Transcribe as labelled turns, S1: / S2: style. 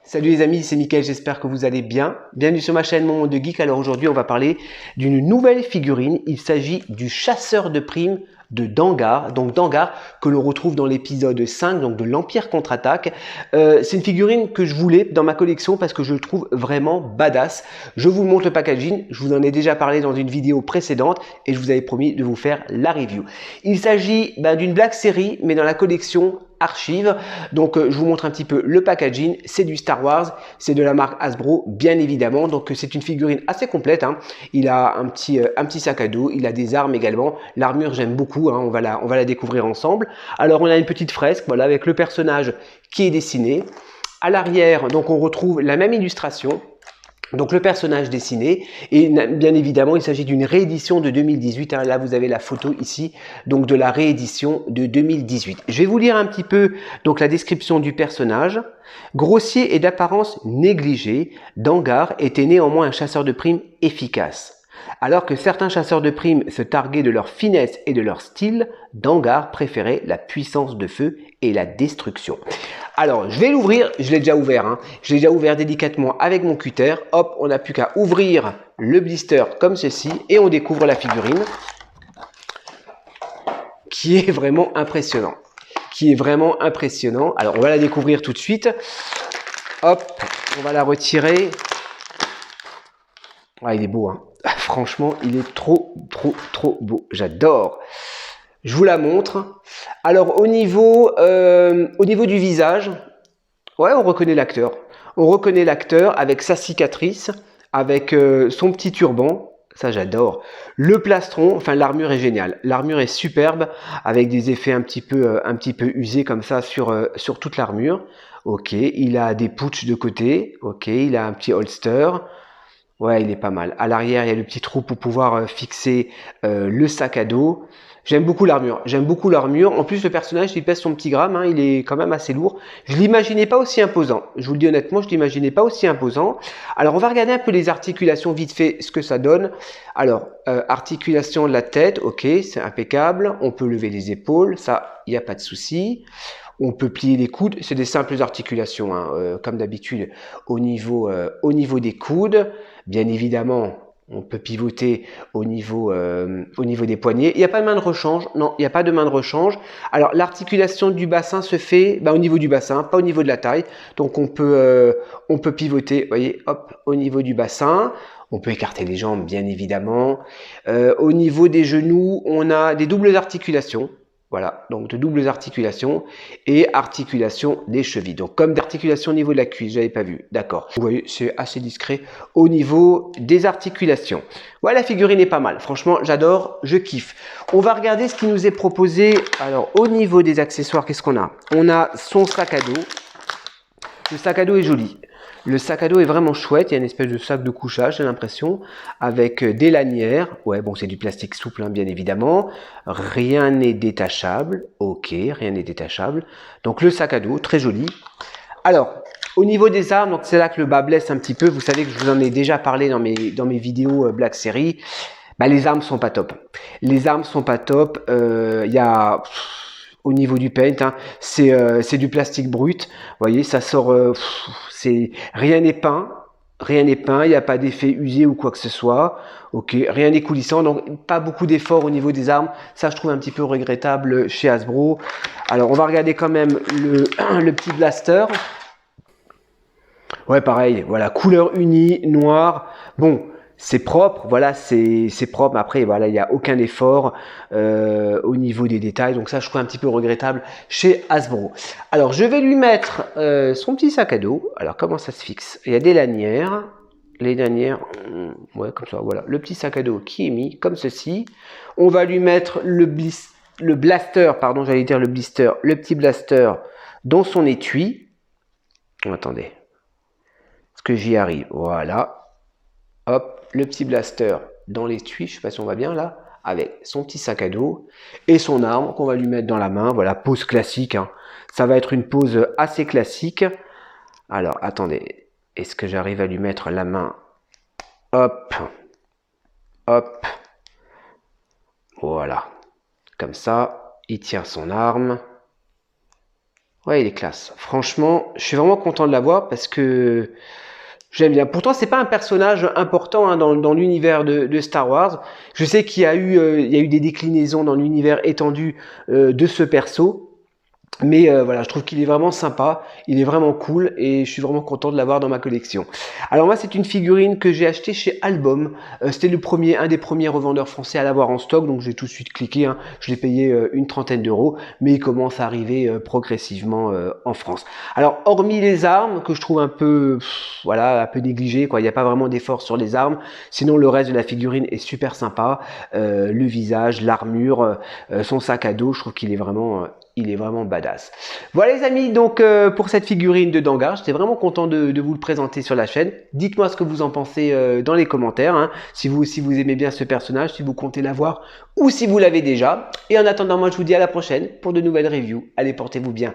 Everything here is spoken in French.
S1: Salut les amis, c'est Mickaël, j'espère que vous allez bien. Bienvenue sur ma chaîne Mon Monde de Geek. Alors aujourd'hui on va parler d'une nouvelle figurine. Il s'agit du chasseur de primes de Dangar. Donc Dangar que l'on retrouve dans l'épisode 5 donc de l'Empire contre-attaque. C'est une figurine que je voulais dans ma collection parce que je le trouve vraiment badass. Je vous montre le packaging, je vous en ai déjà parlé dans une vidéo précédente et je vous avais promis de vous faire la review. Il s'agit d'une Black Series mais dans la collection Archive. Donc je vous montre un petit peu le packaging. C'est du Star Wars, c'est de la marque Hasbro bien évidemment. Donc c'est une figurine assez complète, hein. Il a un petit sac à dos, il a des armes également. L'armure j'aime beaucoup, hein. On va la découvrir ensemble. Alors on a une petite fresque, voilà, avec le personnage qui est dessiné. À l'arrière, donc on retrouve la même illustration. Donc le personnage dessiné, et bien évidemment il s'agit d'une réédition de 2018, hein. Là vous avez la photo ici, donc de la réédition de 2018. Je vais vous lire un petit peu donc la description du personnage. Grossier et d'apparence négligée, Dangar était néanmoins un chasseur de primes efficace. Alors que certains chasseurs de primes se targuaient de leur finesse et de leur style, Dangar préférait la puissance de feu et la destruction. Alors, je vais l'ouvrir, je l'ai déjà ouvert, hein. Je l'ai déjà ouvert délicatement avec mon cutter. Hop, on n'a plus qu'à ouvrir le blister comme ceci et on découvre la figurine qui est vraiment impressionnant. Alors, on va la découvrir tout de suite. Hop, on va la retirer. Ah, il est beau, hein. Franchement, il est trop beau. J'adore. Je vous la montre. Alors, au niveau du visage, ouais, on reconnaît l'acteur. On reconnaît l'acteur avec sa cicatrice, avec son petit turban. Ça, j'adore. Le plastron, enfin, l'armure est géniale. L'armure est superbe, avec des effets un petit peu usés comme ça sur toute l'armure. Ok, il a des pouches de côté. Ok, il a un petit holster. Ouais, il est pas mal. À l'arrière, il y a le petit trou pour pouvoir fixer le sac à dos. J'aime beaucoup l'armure. En plus, le personnage, il pèse son petit gramme, hein, il est quand même assez lourd. Je l'imaginais pas aussi imposant. Je vous le dis honnêtement, je l'imaginais pas aussi imposant. Alors, on va regarder un peu les articulations vite fait, ce que ça donne. Alors, articulation de la tête, ok, c'est impeccable. On peut lever les épaules, ça, il n'y a pas de souci. On peut plier les coudes, c'est des simples articulations, hein, comme d'habitude au niveau des coudes. Bien évidemment, on peut pivoter au niveau des poignets. Il n'y a pas de main de rechange, non, il n'y a pas de main de rechange. Alors l'articulation du bassin se fait au niveau du bassin, pas au niveau de la taille. Donc on peut pivoter, vous voyez, hop, au niveau du bassin. On peut écarter les jambes, bien évidemment. Au niveau des genoux, on a des doubles articulations. Voilà, donc de doubles articulations et articulation des chevilles. Donc comme d'articulation au niveau de la cuisse, j'avais pas vu. D'accord. Vous voyez, c'est assez discret au niveau des articulations. Voilà, la figurine est pas mal. Franchement, j'adore, je kiffe. On va regarder ce qui nous est proposé. Alors, au niveau des accessoires, qu'est-ce qu'on a? On a son sac à dos. Le sac à dos est joli. Le sac à dos est vraiment chouette, il y a une espèce de sac de couchage, j'ai l'impression, avec des lanières. Ouais, bon, c'est du plastique souple, hein, bien évidemment. Rien n'est détachable. Ok, rien n'est détachable. Donc le sac à dos, très joli. Alors, au niveau des armes, donc c'est là que le bas blesse un petit peu. Vous savez que je vous en ai déjà parlé dans mes vidéos Black Series. Les armes sont pas top. Les armes sont pas top. Il y a... Au niveau du paint, hein, c'est du plastique brut. Vous voyez, ça sort, rien n'est peint, il n'y a pas d'effet usé ou quoi que ce soit. Ok, rien n'est coulissant, donc pas beaucoup d'efforts au niveau des armes. Ça, je trouve un petit peu regrettable chez Hasbro. Alors, on va regarder quand même le petit blaster. Ouais, pareil, voilà, couleur unie, noir. Bon, c'est propre, voilà, c'est propre. Mais après, voilà, il n'y a aucun effort au niveau des détails. Donc ça, je trouve un petit peu regrettable chez Hasbro. Alors, je vais lui mettre son petit sac à dos. Alors, comment ça se fixe? Il y a des lanières. Les lanières, ouais, comme ça, voilà. Le petit sac à dos qui est mis, comme ceci. On va lui mettre le blaster, pardon, j'allais dire le blister, le petit blaster dans son étui. Attendez. Est-ce que j'y arrive? Voilà. Hop, le petit blaster dans l'étui, je ne sais pas si on va bien là, avec son petit sac à dos et son arme qu'on va lui mettre dans la main. Voilà, pose classique, hein. Ça va être une pose assez classique. Alors, attendez, est-ce que j'arrive à lui mettre la main? Hop, hop, voilà. Comme ça, il tient son arme. Ouais, il est classe. Franchement, je suis vraiment content de l'avoir parce que j'aime bien. Pourtant, c'est pas un personnage important hein, dans l'univers de Star Wars. Je sais il y a eu des déclinaisons dans l'univers étendu de ce perso. Mais voilà, je trouve qu'il est vraiment sympa, il est vraiment cool et je suis vraiment content de l'avoir dans ma collection. Alors moi, c'est une figurine que j'ai achetée chez Album. C'était un des premiers revendeurs français à l'avoir en stock, donc j'ai tout de suite cliqué. Hein. Je l'ai payé une trentaine d'euros, mais il commence à arriver progressivement en France. Alors, hormis les armes que je trouve un peu, voilà, un peu négligées, quoi. Il n'y a pas vraiment d'effort sur les armes. Sinon, le reste de la figurine est super sympa. Le visage, l'armure, son sac à dos, je trouve qu'il est vraiment il est vraiment badass. Voilà les amis, donc pour cette figurine de Dangar, j'étais vraiment content de vous le présenter sur la chaîne. Dites-moi ce que vous en pensez dans les commentaires, hein, si vous aimez bien ce personnage, si vous comptez l'avoir ou si vous l'avez déjà. Et en attendant, moi je vous dis à la prochaine pour de nouvelles reviews. Allez, portez-vous bien.